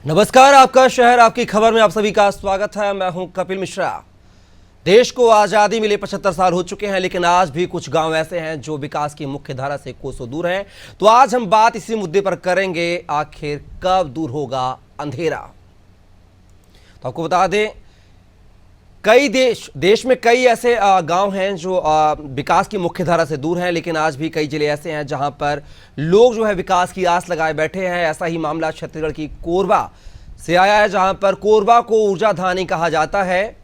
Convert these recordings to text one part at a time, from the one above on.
नमस्कार, आपका शहर आपकी खबर में आप सभी का स्वागत है। मैं हूं कपिल मिश्रा। देश को आजादी मिले 75 साल हो चुके हैं, लेकिन आज भी कुछ गांव ऐसे हैं जो विकास की मुख्य धारा से कोसों दूर हैं। तो आज हम बात इसी मुद्दे पर करेंगे, आखिर कब दूर होगा अंधेरा। तो आपको बता दें, कई देश में कई ऐसे गांव हैं जो विकास की मुख्य धारा से दूर हैं, लेकिन आज भी कई जिले ऐसे हैं जहां पर लोग जो है विकास की आस लगाए बैठे हैं। ऐसा ही मामला छत्तीसगढ़ की कोरबा से आया है, जहां पर कोरबा को ऊर्जा धानी कहा जाता है।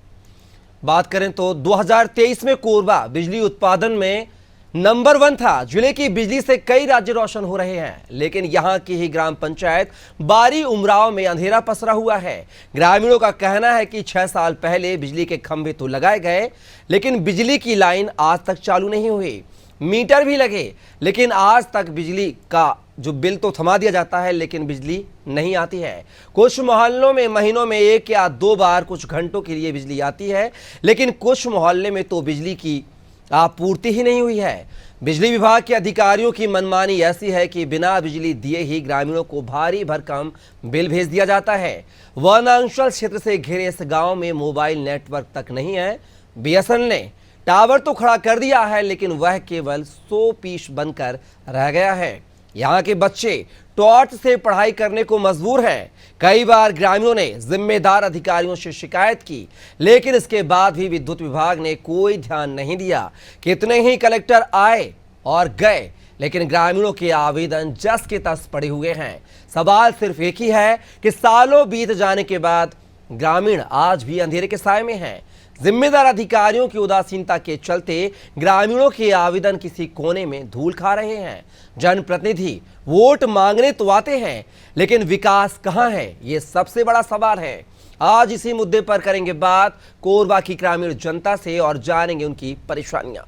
बात करें तो 2023 में कोरबा बिजली उत्पादन में नंबर 1 था। जिले की बिजली से कई राज्य रोशन हो रहे हैं, लेकिन यहां की ही ग्राम पंचायत बारी उमराव में अंधेरा पसरा हुआ है। ग्रामीणों का कहना है कि 6 साल पहले बिजली के खंभे तो लगाए गए, लेकिन बिजली की लाइन आज तक चालू नहीं हुई। मीटर भी लगे, लेकिन आज तक बिजली का जो बिल तो थमा दिया जाता है, लेकिन बिजली नहीं आती है। कुछ मोहल्लों में महीनों में 1 या 2 बार कुछ घंटों के लिए बिजली आती है, लेकिन कुछ मोहल्ले में तो बिजली की आपूर्ति ही नहीं हुई है। बिजली विभाग के अधिकारियों की मनमानी ऐसी है कि बिना बिजली दिए ही ग्रामीणों को भारी भरकम बिल भेज दिया जाता है। वनांचल क्षेत्र से घिरे इस गांव में मोबाइल नेटवर्क तक नहीं है। बीएसएनएल ने टावर तो खड़ा कर दिया है, लेकिन वह केवल 100 पीस बनकर रह गया है। यहाँ के बच्चे टॉर्च से पढ़ाई करने को मजबूर हैं। कई बार ग्रामीणों ने जिम्मेदार अधिकारियों से शिकायत की, लेकिन इसके बाद भी विद्युत विभाग ने कोई ध्यान नहीं दिया। कितने ही कलेक्टर आए और गए, लेकिन ग्रामीणों के आवेदन जस के तस पड़े हुए हैं। सवाल सिर्फ एक ही है कि सालों बीत जाने के बाद ग्रामीण आज भी अंधेरे के साए में हैं। जिम्मेदार अधिकारियों की उदासीनता के चलते ग्रामीणों के आवेदन किसी कोने में धूल खा रहे हैं। जनप्रतिनिधि वोट मांगने तो आते हैं, लेकिन विकास कहां है, ये सबसे बड़ा सवाल है। आज इसी मुद्दे पर करेंगे बात कोरबा की ग्रामीण जनता से और जानेंगे उनकी परेशानियां।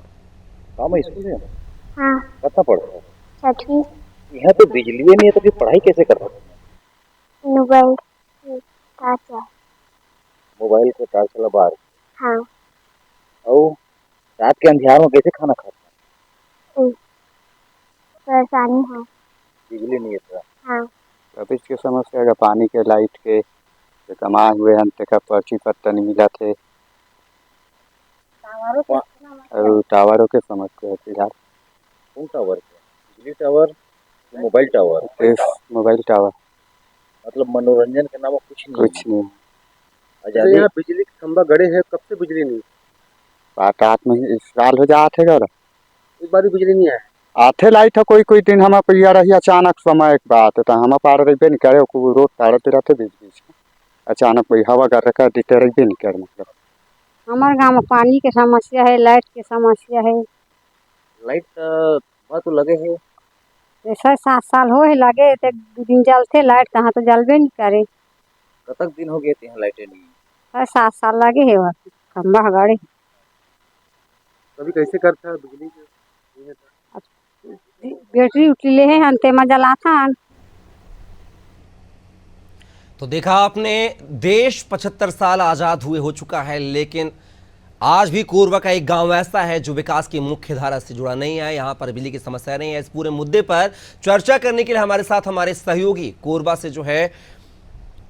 स्कूल में हाँ, कितना पढ़ता है? 6वीं। यहाँ तो बिजली नहीं है तो फिर पढ़ाई कैसे करता है? मोबाइल चाचा। मोबाइल को चार्ज चला बाहर हाँ। और रात के अंधियार में कैसे खाना खाता है? परेशानी है। बिजली नहीं है तो हाँ। ऑफिस के समस्या है, पानी के लाइट के जो कमाए हुए हैं का पर्ची पत्ता नहीं मिला थे, और टावरों के समस्या है फिलहाल। कौन टावर है? बिजली tower, mobile tower? Mobile tower मतलब मनोरंजन के नाम कुछ नहीं। आजादी यहाँ बिजली का खंभा गड़े हैं, कब से बिजली नहीं? 7-8 महीने साल हो जाते घर एक बार भी बिजली नहीं आया। आते लाइट है कोई दिन हम पिया रही अचानक समय एक बात तो हम पार रही नहीं करे, रोड ताड़ते रहते बीच बीच में अचानक कोई हवा कर रखा दिखते रही नहीं कर। मतलब हमारे गांव में पानी के समस्या है, लाइट की समस्या है। लाइट तो लगे है 6-7 साल हो है लगे, तो 2 दिन जलते लाइट कहाँ तो जलबे नहीं करे। कतक दिन हो गए यहाँ लाइटें नहीं? 7 साल लगे है खंबा गाड़ी। कभी कैसे करता है बिजली बैटरी उठली ले है अंते में जलाता। तो देखा आपने, देश 75 साल आजाद हुए हो चुका है, लेकिन आज भी कोरबा का एक गांव ऐसा है जो विकास की मुख्य धारा से जुड़ा नहीं है। यहां पर बिजली की समस्या नहीं है। इस पूरे मुद्दे पर चर्चा करने के लिए हमारे साथ हमारे सहयोगी कोरबा से जो है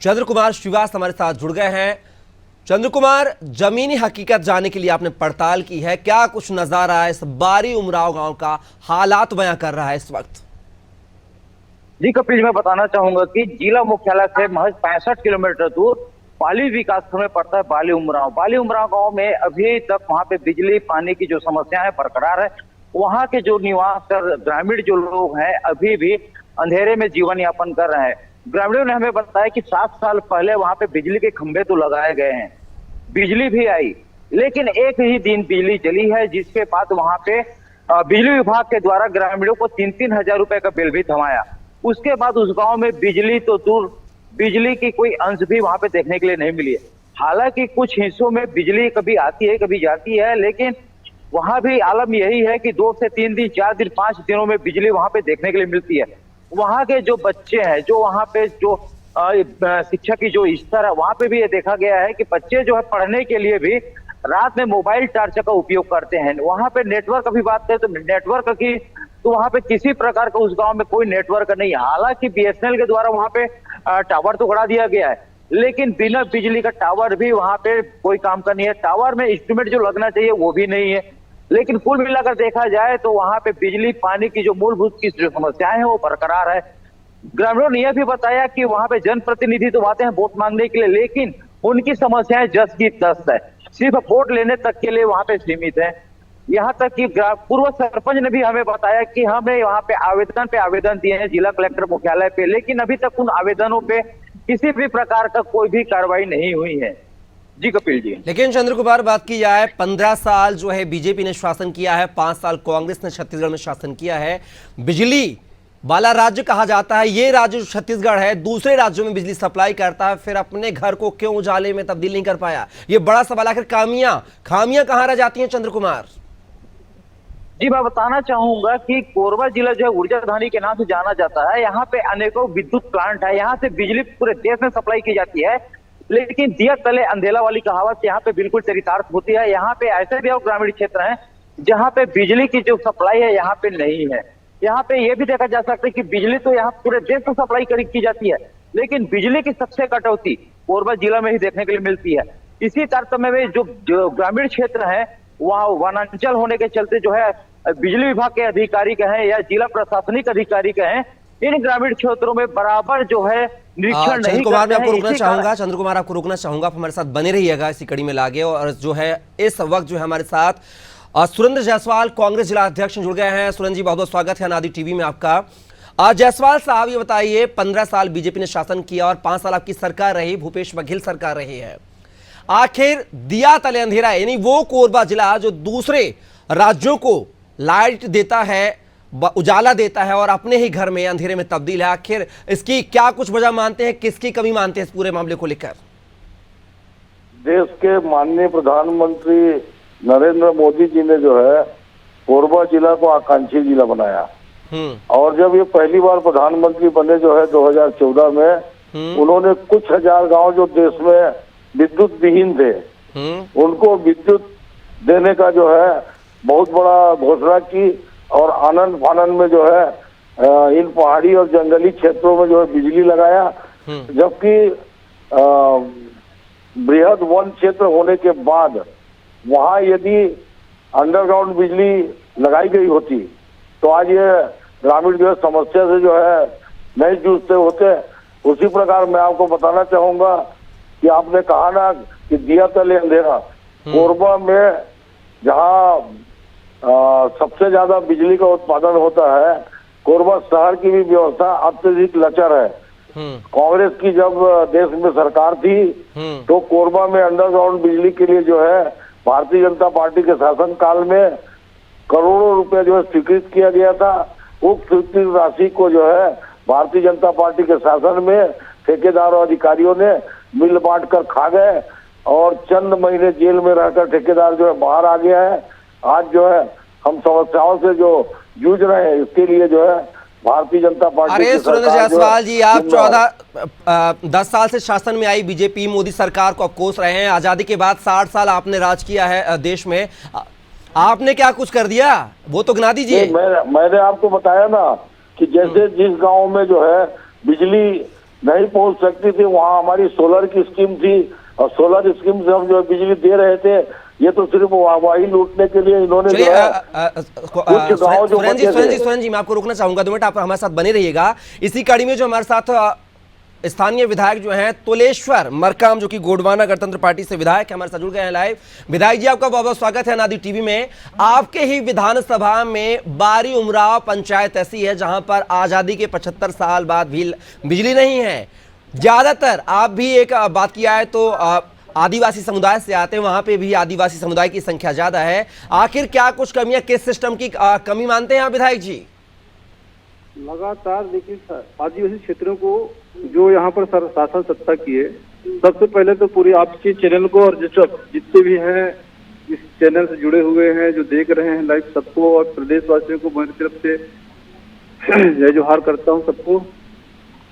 चंद्र कुमार श्रीवास्तव हमारे साथ जुड़ गए हैं। चंद्र कुमार, जमीनी हकीकत जानने के लिए आपने पड़ताल की है, क्या कुछ नजारा है इस बारी उमराव गांव का, हालात बयां कर रहा है इस वक्त? जी कपिल, मैं बताना चाहूंगा कि जिला मुख्यालय से महज 65 किलोमीटर दूर पाली विकासखंड में पड़ता है बाली उमराव। बाली उमराव गांव में अभी तक वहां पे बिजली पानी की जो समस्या है बरकरार है। वहां के जो निवास ग्रामीण जो लोग हैं अभी भी अंधेरे में जीवन यापन कर रहे हैं। ग्रामीणों ने हमें बताया कि 7 साल पहले वहां पे बिजली के खंभे तो लगाए गए हैं, बिजली भी आई, लेकिन एक ही दिन बिजली जली है, जिसके बाद वहां पे बिजली विभाग के द्वारा ग्रामीणों को 3-3 हजार रुपए का बिल भी थमाया। उसके बाद उस गांव में बिजली तो दूर, बिजली की कोई अंश भी वहां पे देखने के लिए नहीं मिली है। हालांकि कुछ हिस्सों में बिजली कभी आती है कभी जाती है, लेकिन वहां भी आलम यही है कि 2 से 3 दिन, 4 दिन, 5 दिनों में बिजली वहां पे देखने के लिए मिलती है। वहां के जो बच्चे हैं, जो वहां पे जो शिक्षा की जो स्तर है, वहां पे भी ये देखा गया है कि बच्चे जो है पढ़ने के लिए भी रात में मोबाइल टार्च का उपयोग करते हैं। वहां पे नेटवर्क की बात करें तो नेटवर्क की तो वहां पे किसी प्रकार का उस गांव में कोई नेटवर्क नहीं है। हालांकि बीएसएनएल के द्वारा वहां पे टावर तो गड़ा दिया गया है, लेकिन बिना बिजली का टावर भी वहां पे कोई काम का नहीं है। टावर में इंस्ट्रूमेंट जो लगना चाहिए वो भी नहीं है। लेकिन कुल मिलाकर देखा जाए तो वहां पे बिजली पानी की जो मूलभूत की जो समस्याएं हैं वो बरकरार है। ग्रामीणों ने यह भी बताया कि वहां पे जनप्रतिनिधि तो आते हैं वोट मांगने के लिए, लेकिन उनकी समस्याएं जस की तस है, सिर्फ वोट लेने तक के लिए वहां पे सीमित है। यहाँ तक कि पूर्व सरपंच ने भी हमें बताया कि हमें वहां पे आवेदन दिए हैं जिला कलेक्टर मुख्यालय पे, लेकिन अभी तक उन आवेदनों पे किसी भी प्रकार का कोई भी कार्रवाई नहीं हुई है। जी कपिल जी। लेकिन चंद्र कुमार, बात की जाए 15 साल जो है बीजेपी ने शासन किया है, 5 साल कांग्रेस ने छत्तीसगढ़ में शासन किया है। बिजली वाला राज्य कहा जाता है ये राज्य जो छत्तीसगढ़ है दूसरे राज्यों में बिजली सप्लाई करता है, फिर अपने घर को क्यों उजाले में तब्दील नहीं कर पाया? ये बड़ा सवाल। आखिर खामियां कहां रह जाती हैं चंद्र कुमार? जी मैं बताना चाहूंगा कि कोरबा जिला जो है ऊर्जा धानी के नाम से जाना जाता है। यहाँ पे अनेकों विद्युत प्लांट है, यहाँ से बिजली पूरे देश में सप्लाई की जाती है, लेकिन दिया तले अंधेला वाली कहावत यहाँ पे बिल्कुल चरितार्थ होती है। यहाँ पे ऐसे भी ग्रामीण क्षेत्र हैं जहाँ पे बिजली की जो सप्लाई है यहाँ पे नहीं है। यहाँ पे ये भी देखा जा सकता है कि बिजली तो यहाँ पूरे देश में सप्लाई की जाती है, लेकिन बिजली की सबसे कटौती कोरबा जिला में ही देखने के लिए मिलती है। इसी तारतम्य में जो ग्रामीण क्षेत्र है वहाँ वनांचल होने के चलते जो है बिजली विभाग के अधिकारी कहें या जिला प्रशासनिक अधिकारी कहें, इन ग्रामीण क्षेत्रों में बराबर जो है निरीक्षण नहीं चंद्र कुमार, मैं करते आपको हैं। रोकना चाहूंगा। चंद्र कुमार, आपको रोकना चाहूंगा, आप हमारे साथ बने रहिएगा इसी कड़ी में लागे। और जो है इस वक्त जो है हमारे साथ सुरेंद्र जायसवाल कांग्रेस जिला अध्यक्ष जुड़ गए हैं। सुरेंद्र जी, बहुत बहुत स्वागत है अनादि टीवी में आपका। जायसवाल साहब, ये बताइए 15 साल बीजेपी ने शासन किया और 5 साल आपकी सरकार रही, भूपेश बघेल सरकार रही है। आखिर दिया तले अंधेरा, यानी वो कोरबा जिला जो दूसरे राज्यों को लाइट देता है, उजाला देता है और अपने ही घर में अंधेरे में तब्दील है, आखिर इसकी क्या कुछ वजह मानते हैं, किसकी कमी मानते हैं इस पूरे मामले को लेकर? देश के माननीय प्रधानमंत्री नरेंद्र मोदी जी ने जो है कोरबा जिला को आकांक्षी जिला बनाया। और जब ये पहली बार प्रधानमंत्री बने जो है 2014 में, उन्होंने कुछ हजार गांव जो देश में विद्युत विहीन थे उनको विद्युत देने का जो है बहुत बड़ा घोषणा की। और आनंद फानंद में जो है इन पहाड़ी और जंगली क्षेत्रों में जो है बिजली लगाया, जबकि बृहद वन क्षेत्र होने के बाद वहां यदि अंडरग्राउंड बिजली लगाई गई होती तो आज ये ग्रामीण जो है समस्या से जो है नहीं जूझते होते। उसी प्रकार मैं आपको बताना चाहूंगा कि आपने कहा ना कि दिया तले अंधेरा, कोरबा में जहां सबसे ज्यादा बिजली का उत्पादन होता है, कोरबा शहर की भी व्यवस्था अत्यधिक लचर है। कांग्रेस की जब देश में सरकार थी तो कोरबा में अंडरग्राउंड बिजली के लिए जो है भारतीय जनता पार्टी के शासन काल में करोड़ों रुपए जो है स्वीकृत किया गया था। उस स्वीकृत राशि को जो है भारतीय जनता पार्टी के शासन में ठेकेदार और अधिकारियों ने मिल बांट कर खा गए और चंद महीने जेल में रहकर ठेकेदार जो है बाहर आ गया है। आज जो है हम समस्याओं से जो जूझ रहे हैं इसके लिए जो है भारतीय जनता पार्टी। अरे सुरेंद्र जायसवाल जी, आप 10 साल से शासन में आई बीजेपी, मोदी सरकार को आप कोस रहे हैं। आजादी के बाद 60 साल आपने राज किया है देश में, आपने क्या कुछ कर दिया वो तो गिना दीजिए। मैंने आपको बताया ना कि जैसे जिस गांव में जो है बिजली नहीं पहुंच सकती थी वहां हमारी सोलर की स्कीम थी और सोलर स्कीम से हम जो बिजली दे रहे थे। ये तो सिर्फ वाही लूटने के लिए इन्होंने सुरेंद्र जी, मैं आपको रोकना चाहूंगा 2 मिनट, आप हमारे साथ बने रहिएगा। इसी कड़ी में जो हमारे साथ स्थानीय विधायक जो हैं तुलेश्वर मरकाम, जो कि गोंडवाना गणतंत्र पार्टी से विधायक है, हमारे साथ जुड़ गए हैं लाइव। विधायक जी, आपका बहुत बहुत स्वागत है अनादि टीवी में। आपके ही विधानसभा में बारी उमराव पंचायत ऐसी है जहां पर आजादी के 75 साल बाद भी बिजली नहीं है। ज्यादातर आप भी एक बात किया है तो आदिवासी समुदाय से आते हैं, वहां पे भी आदिवासी समुदाय की संख्या ज्यादा है। आखिर क्या कुछ कमियां, किस सिस्टम की कमी मानते हैं आप विधायक जी? लगातार देखिए आदिवासी क्षेत्रों को जो यहाँ पर शासन सत्ता की है, सबसे पहले तो पूरी आपके चैनल को और जितने भी हैं इस चैनल से जुड़े हुए हैं जो देख रहे हैं लाइव, सबको और प्रदेशवासियों को मेरी तरफ से जय जोहार करता हूँ सबको।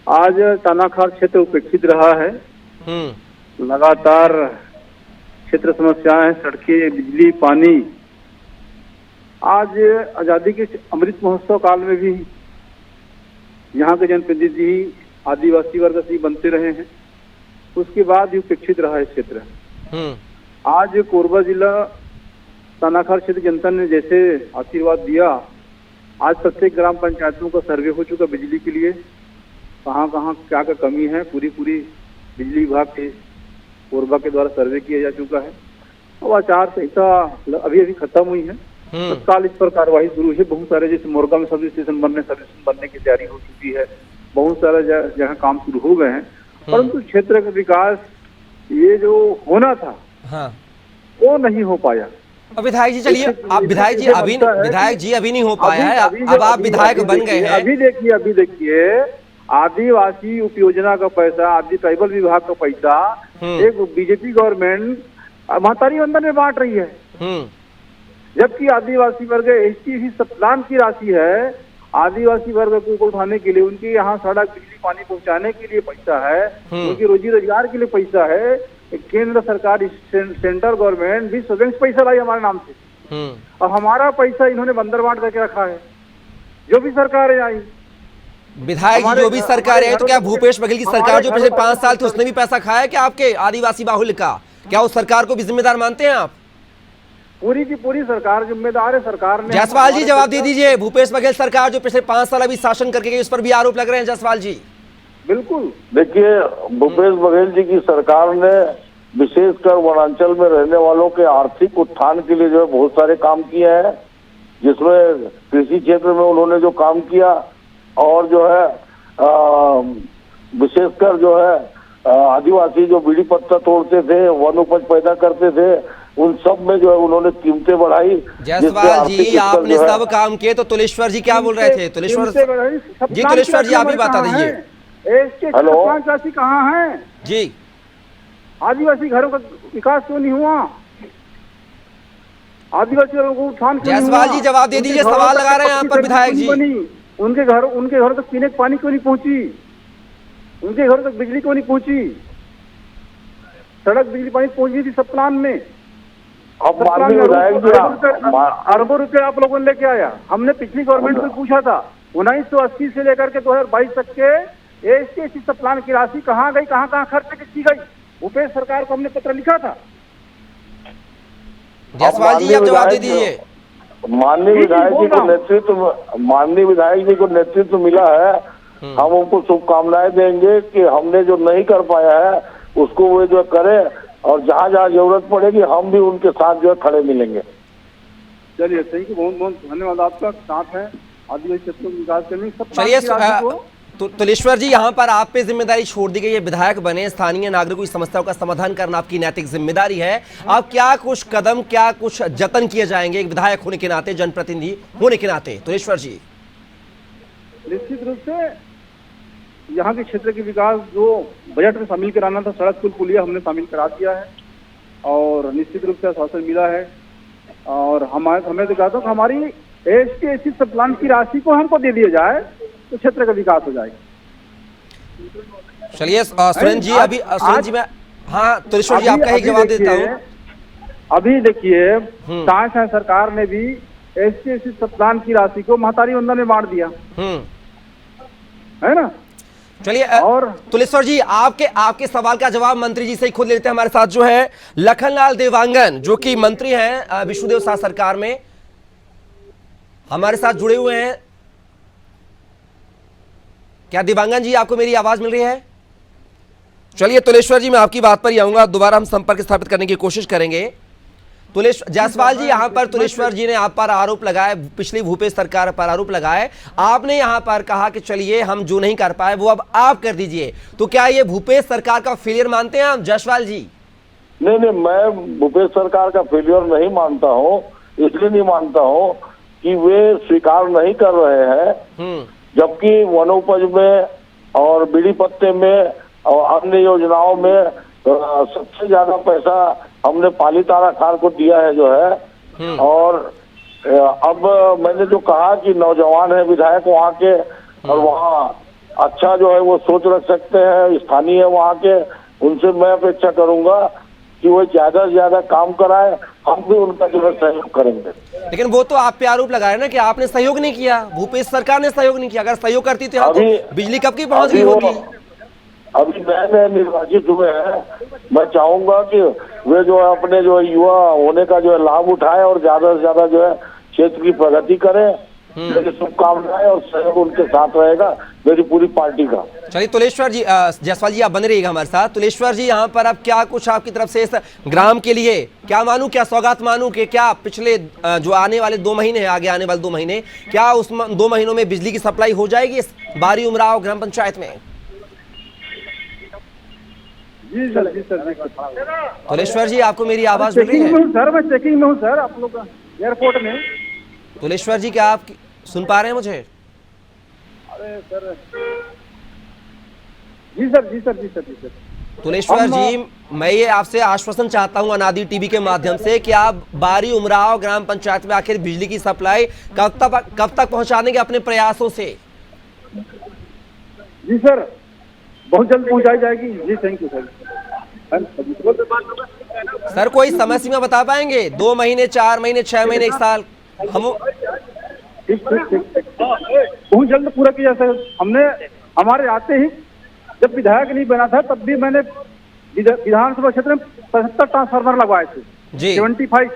आज तानाखार क्षेत्र उपेक्षित रहा है, लगातार क्षेत्र समस्याएं, सड़कें, बिजली, पानी। आज आजादी के अमृत महोत्सव काल में भी यहाँ के जनप्रतिनिधि आदिवासी वर्ग से ही बनते रहे हैं, उसके बाद ही उपेक्षित रहा है क्षेत्र। आज कोरबा जिला तानाखार क्षेत्र जनता ने जैसे आशीर्वाद दिया, आज प्रत्येक ग्राम पंचायतों का सर्वे हो चुका बिजली के लिए, कहाँ कहाँ क्या क्या कमी है, पूरी बिजली विभाग के कोरबा के द्वारा सर्वे किया जा चुका है। और आचार संहिता अभी खत्म हुई है, तत्काल इस पर कार्यवाही शुरू है। बहुत सारे जैसे मोरगा में सब स्टेशन बनने की तैयारी हो चुकी है, बहुत सारे जगह काम शुरू हो गए हैं, परंतु क्षेत्र का विकास ये जो होना था वो नहीं हो पाया। अब विधायक जी चलिए, आप विधायक जी अभी नहीं हो पाया है, अब आप विधायक बन गए हैं। अभी देखिए आदिवासी उपयोजना का पैसा, आदि ट्राइबल विभाग का पैसा एक बीजेपी गवर्नमेंट महतारी वंदन में बांट रही है, जबकि आदिवासी वर्ग एसटी प्लान की राशि है। आदिवासी वर्ग को उठाने के लिए, उनके यहाँ सड़क बिजली पानी पहुँचाने के लिए पैसा है, उनकी रोजी रोजगार के लिए पैसा है। केंद्र सरकार, सेंट्रल गवर्नमेंट 20 बैंक पैसा लाई हमारे नाम से, और हमारा पैसा इन्होंने बंदर बांट करके रखा है। जो भी सरकार आई, विधायक जी जो भी सरकार है, तो क्या भूपेश बघेल की सरकार जो पिछले 5 साल थी उसने भी पैसा खाया क्या आपके आदिवासी बाहुल्य का? क्या उस सरकार को भी जिम्मेदार मानते हैं आप? पूरी की पूरी सरकार जिम्मेदार है। सरकार ने, जायसवाल जी जवाब दे दीजिए, भूपेश बघेल सरकार जो पिछले 5 साल अभी शासन करके गई, उस पर भी आरोप लग रहे हैं जायसवाल जी। बिल्कुल, देखिए भूपेश बघेल जी की सरकार ने विशेषकर वनांचल में रहने वालों के आर्थिक उत्थान के लिए जो है बहुत सारे काम किए हैं, जिसमें कृषि क्षेत्र में उन्होंने जो काम किया, और जो है विशेषकर जो है आदिवासी जो बीड़ी पत्ता तोड़ते थे, वन उपज पैदा करते थे, उन सब में जो है उन्होंने कीमतें बढ़ाई। जायसवाल जी आपने सब काम किए, तो तुलेश्वर जी क्या बोल रहे थे? तुलेश्वर जी आप ही बता दीजिए। हेलो, राशि कहाँ है जी? आदिवासी घरों का विकास क्यों नहीं हुआ? आदिवासी घरों को उत्थान क्यों नहीं हुआ? जायसवाल जी जवाब दे दीजिए, सवाल लगा रहे हैं यहाँ पर विधायक जी। उनके घरों तक पीने का पानी क्यों नहीं पहुंची? उनके घरों तक बिजली क्यों नहीं पहुंची? सड़क बिजली पानी पहुंची थी सब प्लान में। अरबों रुपए आप लोगों ने लेके आया। हमने पिछली गवर्नमेंट से पूछा था, 1980 से लेकर के 2022 तक के एसटी सब प्लान की राशि कहाँ गई, कहाँ खर्च की गई? भूपेश सरकार को हमने पत्र लिखा था। जायसवाल जी आप जवाब दे दीजिए। माननीय विधायक जी को नेतृत्व मिला है, हम उनको शुभकामनाएं देंगे कि हमने जो नहीं कर पाया है उसको वे जो करे, और जहाँ जहाँ जरूरत पड़ेगी हम भी उनके साथ जो है खड़े मिलेंगे। चलिए, थैंक यू, बहुत बहुत धन्यवाद आपका। साथ है आदिवासी क्षेत्रों का विकास करने सब। चलिए तुलेश्वर जी, यहाँ पर आप पे जिम्मेदारी छोड़ दी गई है, विधायक बने, स्थानीय नागरिकों की समस्याओं का समाधान करना आपकी नैतिक जिम्मेदारी है। आप क्या कुछ कदम, क्या कुछ जतन किए जाएंगे एक विधायक होने के नाते, जनप्रतिनिधि होने के नाते? तुलेश्वर जी, निश्चित रूप से यहाँ के क्षेत्र के विकास जो बजट में शामिल कराना था, सड़क पुल पुलिया हमने शामिल करा दिया है, और निश्चित रूप से आश्वासन मिला है। और हमें तो कहता हूँ हमारी एसटी सब प्लान की राशि को हमको दे दिया जाए तो क्षेत्र का विकास हो जाएगा। चलिए सुरेंद्र जी, अभी सुरेंद्र जी मैं, हाँ तुलेश्वर जी आपका ही जवाब देता हूँ। अभी देखिए, साय सरकार ने भी एसटी सब प्लान की राशि को महतारी वंदन में बांट दिया है ना। चलिए, और तुलेश्वर जी आपके सवाल का जवाब मंत्री जी से ही खुद लेते हैं। हमारे साथ जो है लखनलाल देवांगन, जो कि मंत्री हैं विष्णुदेव साय सरकार में, हमारे साथ जुड़े हुए हैं। क्या देवांगन जी आपको मेरी आवाज मिल रही है? चलिए तुलेश्वर जी, मैं आपकी बात पर ही आऊंगा, दोबारा हम संपर्क स्थापित करने की कोशिश करेंगे। जायसवाल जी, यहाँ पर तुलेश्वर जी ने आप पर आरोप लगाए, पिछली भूपेश सरकार पर आरोप लगाए, आपने यहाँ पर कहा कि चलिए हम जो नहीं कर पाए वो अब आप कर दीजिए, तो क्या ये भूपेश सरकार का फेलियर मानते हैं आप जायसवाल जी? नहीं, मैं भूपेश सरकार का फेलियर नहीं मानता हूँ। इसलिए नहीं मानता हूँ कि वे स्वीकार नहीं कर रहे हैं, जबकि वनोपज में और बीड़ी पत्ते में और अन्य योजनाओं में सबसे ज्यादा पैसा हमने पाली तारा खार को दिया है जो है। और अब मैंने जो कहा कि नौजवान है विधायक वहाँ के, और वहाँ अच्छा जो है वो सोच रख सकते हैं, स्थानीय है वहाँ के, उनसे मैं अपेक्षा करूंगा कि वो ज्यादा से ज्यादा काम कराए हम भी उनका जो है सहयोग करेंगे। लेकिन वो तो आप पे आरोप लगा रहे हैं ना कि आपने सहयोग नहीं किया, भूपेश सरकार ने सहयोग नहीं किया। अगर सहयोग करती तो यहाँ तो बिजली कब की पहुंच गई होगी। अभी नए निर्वाचित हुए हैं, मैं चाहूंगा कि वे जो है अपने जो युवा होने का जो है लाभ उठाए और ज्यादा से ज्यादा जो है क्षेत्र की प्रगति करें। मेरी शुभकामनाएं और सहयोग उनके साथ रहेगा मेरी पूरी पार्टी का। चलिए तुलेश्वर जी, जायसवाल जी आप बने रहिएगा हमारे साथ। तुलेश्वर जी, यहाँ पर अब क्या कुछ आपकी तरफ से इस ग्राम के लिए क्या मानूं, क्या सौगात मानूं कि क्या पिछले जो आने वाले 2 महीने हैं, आगे आने वाले 2 महीने, क्या उस 2 महीनों में बिजली की सप्लाई हो जाएगी इस बारी उमराव ग्राम पंचायत में? जी सर, जी सर, जी। तुलेश्वर जी, आपको मेरी आवाज मिल रही है? सर मैं चेकिंग में हूँ सर, आप लोग एयरपोर्ट में। तुलेश्वर जी, क्या आप सुन पा रहे हैं मुझे? अरे सर, जी सर, जी सर, जी सर, जी सर। तुलेश्वर जी, मैं ये आपसे आश्वासन चाहता हूं अनादि टीवी के माध्यम से कि आप बारी उमराव ग्राम पंचायत में आखिर बिजली की सप्लाई कब तक पहुंचा देंगे अपने प्रयासों से? जी सर, बहुत जल्द पहुंचाई जाएगी। जी थैंक यू सर। सर कोई समय सीमा बता पाएंगे? 2 महीने, 4 महीने, 6 महीने, 1 साल? हम ठीक बहुत जल्द पूरा किया सर। हमने हमारे आते ही जब विधायक नहीं बना था तब भी मैंने विधानसभा क्षेत्र में 75 ट्रांसफार्मर लगवाए थे जी। 75।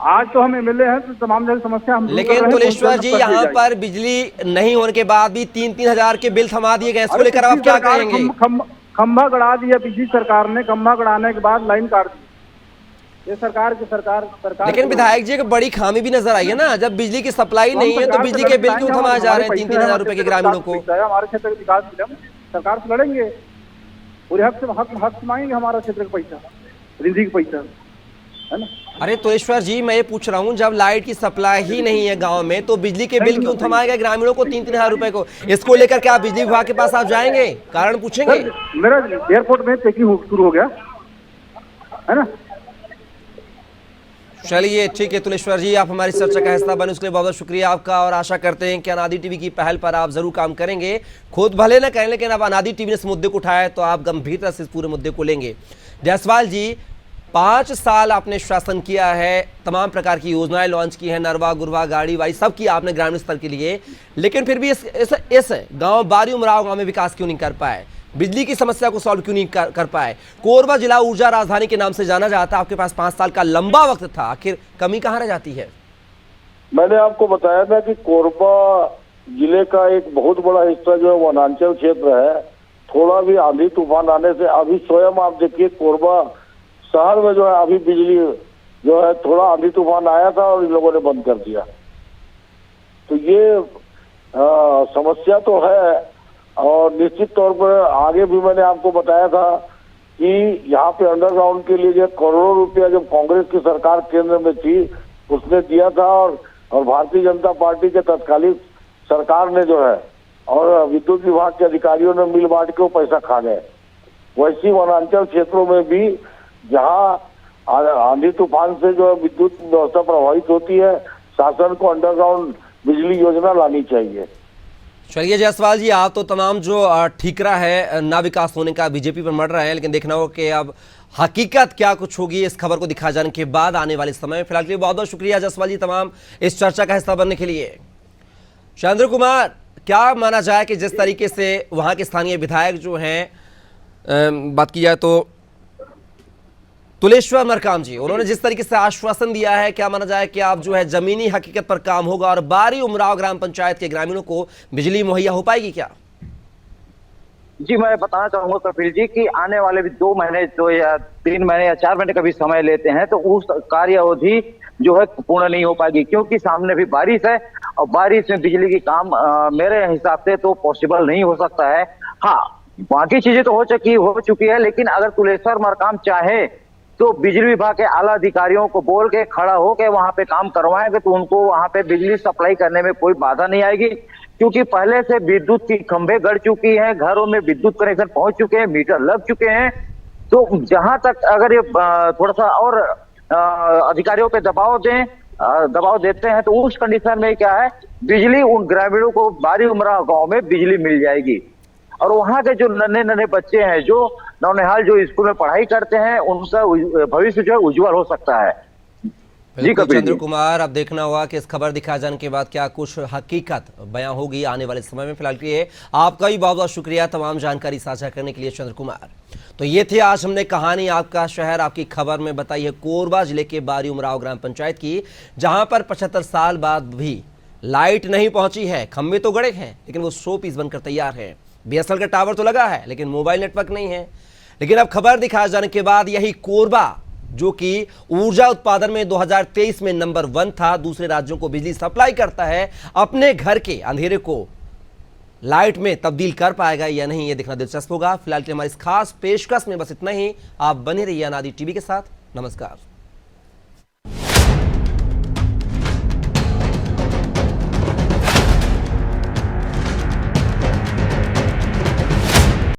आज तो हम एमएलए हैं तो तमाम जन समस्या हम। लेकिन तुलेश्वर जी, यहाँ पर बिजली नहीं होने के बाद भी 3-3 हजार के बिल थमा दिए गए, इसको लेकर आप क्या कहेंगे? खंभा गड़ा दिया पिछली सरकार ने, खंभा गड़ाने के बाद लाइन काट दी। ये सरकार की सरकार। लेकिन विधायक जी, एक बड़ी खामी भी नजर आई है ना, जब बिजली की सप्लाई नहीं है तो बिजली के बिल क्यों थमाए जा रहे हैं 3-3 हजार रुपए के ग्रामीणों को? हमारे क्षेत्र के विकास के लिए सरकार से लड़ेंगे, पूरे हक से मांगेंगे हमारा क्षेत्र का पैसा, रिंधी का पैसा, है ना। अरे तुलेश्वर जी, मैं ये पूछ रहा हूँ, जब लाइट की सप्लाई ही नहीं है गांव में तो बिजली के बिल क्यों थमाए गए ग्रामीणों को 3-3 हजार रुपए को? इसको लेकर क्या बिजली विभाग के पास आप जाएंगे, कारण पूछेंगे? मेरा एयरपोर्ट में चेकिंग शुरू हो गया है ना। चलिए ठीक है तुलेश्वर जी, आप हमारी चर्चा का हिस्सा बने, उसके लिए बहुत बहुत शुक्रिया आपका, और आशा करते हैं कि अनादि टीवी की पहल पर आप जरूर काम करेंगे। खुद भले न करें, लेकिन अब अनादि टीवी ने इस मुद्दे को उठाया है तो आप गंभीरता से इस पूरे मुद्दे को लेंगे। जायसवाल जी, 5 साल आपने शासन किया है, तमाम प्रकार की योजनाएं लॉन्च की हैं, नरवा गुरवा गाड़ी वाड़ी सब की आपने ग्रामीण स्तर के लिए, लेकिन फिर भी इस गांव बारी उमराव गांव में विकास क्यों नहीं कर पाए? बिजली की समस्या को सॉल्व क्यों नहीं कर पाए? कोरबा जिला ऊर्जा राजधानी के नाम से जाना जाता है, आपके पास 5 साल का लंबा वक्त था, आखिर कमी कहाँ रह जाती है? मैंने आपको बताया था कि कोरबा जिले का एक बहुत बड़ा हिस्सा जो है वनांचल क्षेत्र है। थोड़ा भी आंधी तूफान आने से अभी स्वयं आप देखिए कोरबा शहर में जो है अभी बिजली जो है थोड़ा आंधी तूफान आया था और इन लोगों ने बंद कर दिया। तो ये समस्या तो है, और निश्चित तौर पर आगे भी मैंने आपको बताया था कि यहाँ पे अंडरग्राउंड के लिए जो करोड़ों रुपया जब कांग्रेस की सरकार केंद्र में थी उसने दिया था, और भारतीय जनता पार्टी के तत्कालीन सरकार ने जो है और विद्युत विभाग के अधिकारियों ने मिल बांट के वो पैसा खा गए। वैसी वनांचल क्षेत्रों में भी जहाँ आंधी तूफान से जो विद्युत व्यवस्था प्रभावित होती है, शासन को अंडरग्राउंड बिजली योजना लानी चाहिए। चलिए जायसवाल जी, आप तो तमाम जो ठीकरा है ना विकास होने का बीजेपी पर मर रहा है, लेकिन देखना हो कि अब हकीकत क्या कुछ होगी इस खबर को दिखाए जाने के बाद आने वाले समय में। फिलहाल के लिए बहुत बहुत शुक्रिया जायसवाल जी तमाम इस चर्चा का हिस्सा बनने के लिए। चंद्र कुमार, क्या माना जाए कि जिस तरीके से वहाँ के स्थानीय विधायक जो हैं, बात की जाए तो तुलेश्वर मरकाम जी, उन्होंने जिस तरीके से आश्वासन दिया है, क्या माना जाए कि आप जो है जमीनी हकीकत पर काम होगा और बारी उमराव ग्राम पंचायत के ग्रामीणों को बिजली मुहैया हो पाएगी क्या? जी, मैं बताना चाहूंगा कपिल जी कि आने वाले भी 2 महीने तो या 3 महीने या 4 महीने का भी समय लेते हैं तो उस कार्य अवधि जो है पूर्ण नहीं हो पाएगी, क्योंकि सामने भी बारिश है और बारिश में बिजली की काम मेरे हिसाब से तो पॉसिबल नहीं हो सकता है। हाँ, बाकी चीजें तो हो चुकी है, लेकिन अगर तुलेश्वर मरकाम चाहे तो बिजली विभाग के आला अधिकारियों को बोल के खड़ा हो के वहां पे काम करवाएंगे तो उनको वहां पे बिजली सप्लाई करने में कोई बाधा नहीं आएगी, क्योंकि पहले से विद्युत की खंभे गड़ चुकी हैं, घरों में विद्युत कनेक्शन पहुंच चुके हैं, मीटर लग चुके हैं। तो जहां तक अगर ये थोड़ा सा और अधिकारियों पे दबाव देते हैं तो उस कंडीशन में क्या है, बिजली उन ग्रामीणों को बारी उमराव गांव में बिजली मिल जाएगी। और वहाँ के जो नन्हे नन्हे बच्चे हैं जो नौनिहाल जो स्कूल में पढ़ाई करते हैं उनका भविष्य जो है उज्जवल हो सकता है। जी बिल्कुल कपिल चंद्र जी। कुमार, अब देखना होगा कि इस खबर दिखाए जाने के बाद क्या कुछ हकीकत बयां होगी आने वाले समय में। फिलहाल के लिए आपका भी बहुत बहुत शुक्रिया तमाम जानकारी साझा करने के लिए चंद्र कुमार। तो ये थे आज हमने कहानी आपका शहर आपकी खबर में बताई है कोरबा जिले के बारी उमराव ग्राम पंचायत की, जहां पर 75 साल बाद भी लाइट नहीं पहुंची है। खंभे तो गड़े हैं लेकिन वो शो पीस बनकर तैयार है। बीएसएनएल का टावर तो लगा है लेकिन मोबाइल नेटवर्क नहीं है। लेकिन अब खबर दिखाए जाने के बाद यही कोरबा जो कि ऊर्जा उत्पादन में 2023 में नंबर 1 था, दूसरे राज्यों को बिजली सप्लाई करता है, अपने घर के अंधेरे को लाइट में तब्दील कर पाएगा या नहीं, ये देखना दिलचस्प होगा। फिलहाल के हमारी इस खास पेशकश में बस इतना ही। आप बने रहिए अनादि टीवी के साथ। नमस्कार।